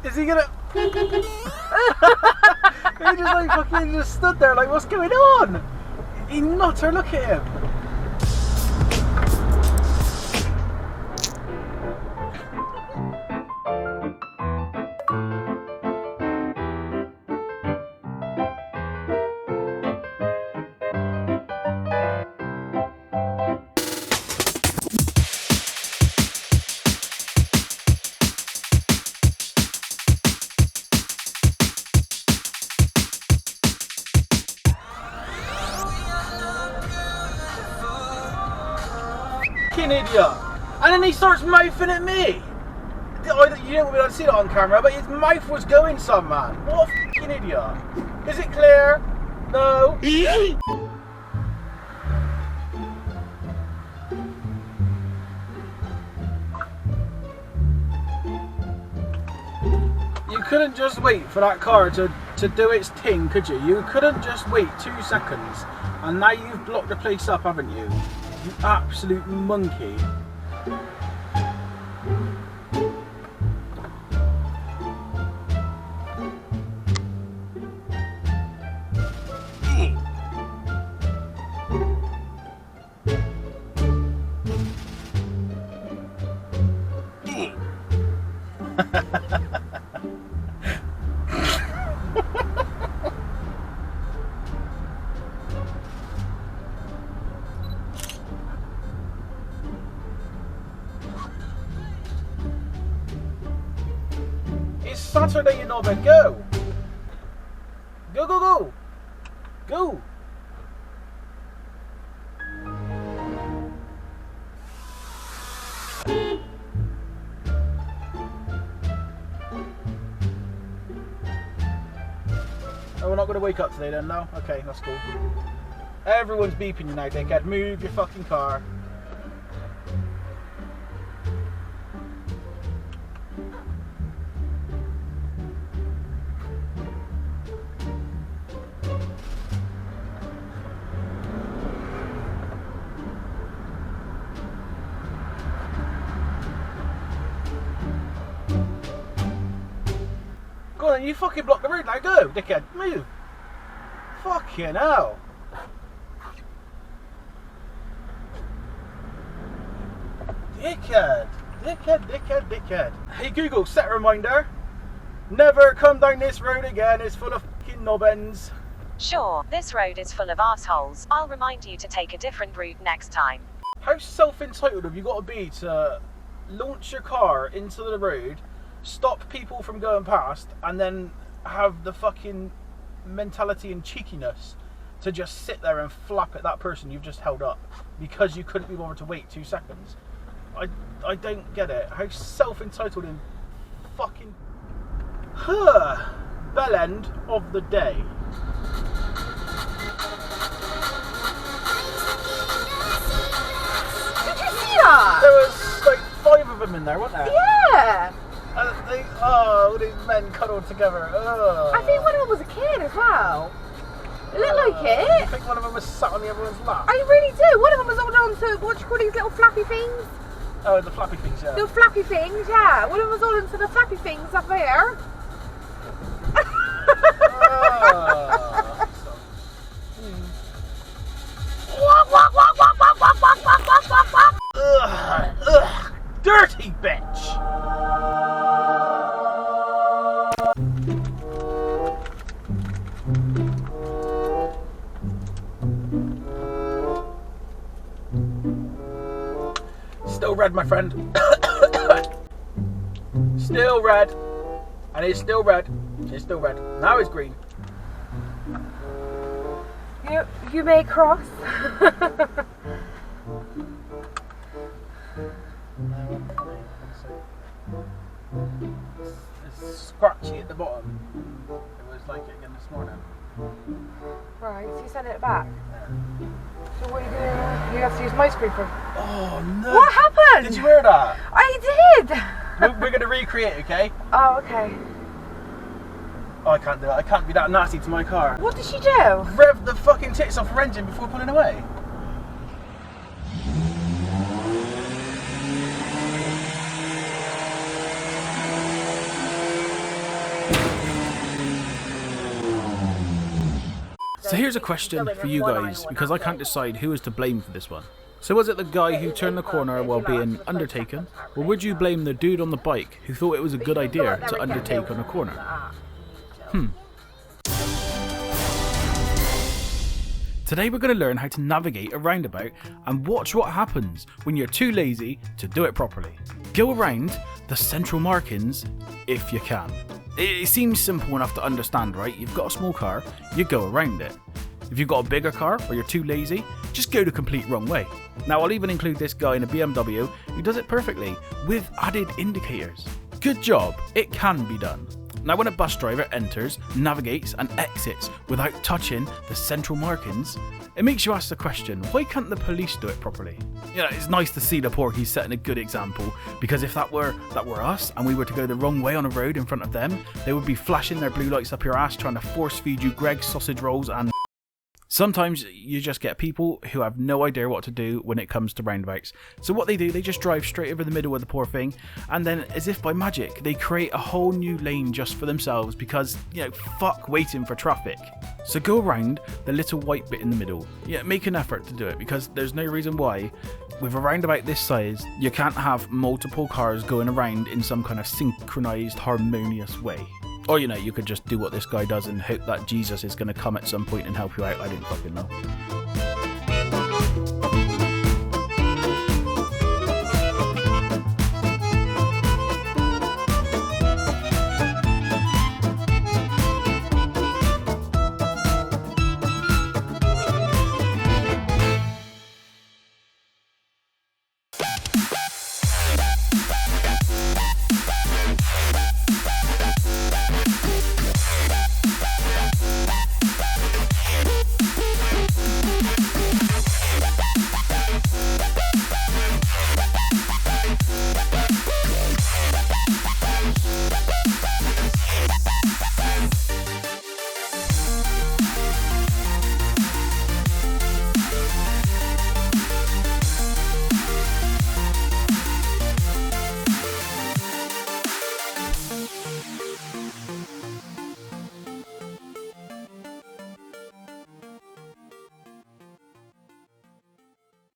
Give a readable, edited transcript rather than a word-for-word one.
Is he gonna... He just like fucking just stood there like, what's going on? He nutter, look at him. Idiot, and then he starts mouthing at me. You don't be able to see that on camera, but his mouth was going some, man. What a fucking idiot. Is it clear? No. You couldn't just wait for that car to do its thing, could you? You couldn't just wait 2 seconds, and now you've blocked the place up, haven't you? You absolute monkey. Saturday, you know, but go! Go, go, go! Go! Oh, we're not going to wake up today then, no? Okay, that's cool. Everyone's beeping you now, dickhead. Move your fucking car. Go on, you fucking block the road now, go, dickhead, move. Fucking hell. Dickhead, dickhead, dickhead, dickhead. Hey Google, set a reminder. Never come down this road again, it's full of fucking knobbins. Sure, this road is full of assholes. I'll remind you to take a different route next time. How self-entitled have you got to be to launch your car into the road, stop people from going past, and then have the fucking mentality and cheekiness to just sit there and flap at that person you've just held up because you couldn't be bothered to wait 2 seconds? I don't get it. How self-entitled and fucking bell end of the day. Did you see that? There was like 5 of them in there, wasn't there? Yeah. All these men cuddled together. I think one of them was a kid as well. It looked like it. You think one of them was sat on the other one's lap? I really do. One of them was holding on to, what do you call these little flappy things? Oh, the flappy things, yeah. Little flappy things, yeah. One of them was holding to the flappy things up there. Ugh, dirty bitch! Still red, my friend. Still red. And it's still red. It's still red. Now it's green. You may cross. It's scratchy at the bottom. It was like it again this morning. Right, so you sent it back. So what are you doing? You have to use my screen for. Oh no! What happened? Did you hear that? I did. We're going to recreate, okay? Oh, okay. Oh, I can't do it. I can't be that nasty to my car. What did she do? Rev the fucking tits off her engine before pulling away. So here's a question for you guys, because I can't decide who is to blame for this one. So was it the guy who turned the corner while being undertaken, or would you blame the dude on the bike who thought it was a good idea to undertake on a corner? Today we're going to learn how to navigate a roundabout and watch what happens when you're too lazy to do it properly. Go around the central markings if you can. It seems simple enough to understand, right? You've got a small car, you go around it. If you've got a bigger car or you're too lazy, just go the complete wrong way. Now I'll even include this guy in a BMW who does it perfectly with added indicators. Good job, it can be done. Now when a bus driver enters, navigates and exits without touching the central markings, it makes you ask the question, why can't the police do it properly? You know, it's nice to see the Porkies setting a good example, because if that were us and we were to go the wrong way on a road in front of them, they would be flashing their blue lights up your ass trying to force feed you Greg's sausage rolls and... Sometimes you just get people who have no idea what to do when it comes to roundabouts. So what they do, they just drive straight over the middle of the poor thing, and then as if by magic, they create a whole new lane just for themselves because, you know, fuck waiting for traffic. So go around the little white bit in the middle. Yeah, make an effort to do it, because there's no reason why, with a roundabout this size, you can't have multiple cars going around in some kind of synchronized, harmonious way. Or, you know, you could just do what this guy does and hope that Jesus is going to come at some point and help you out. I didn't fucking know.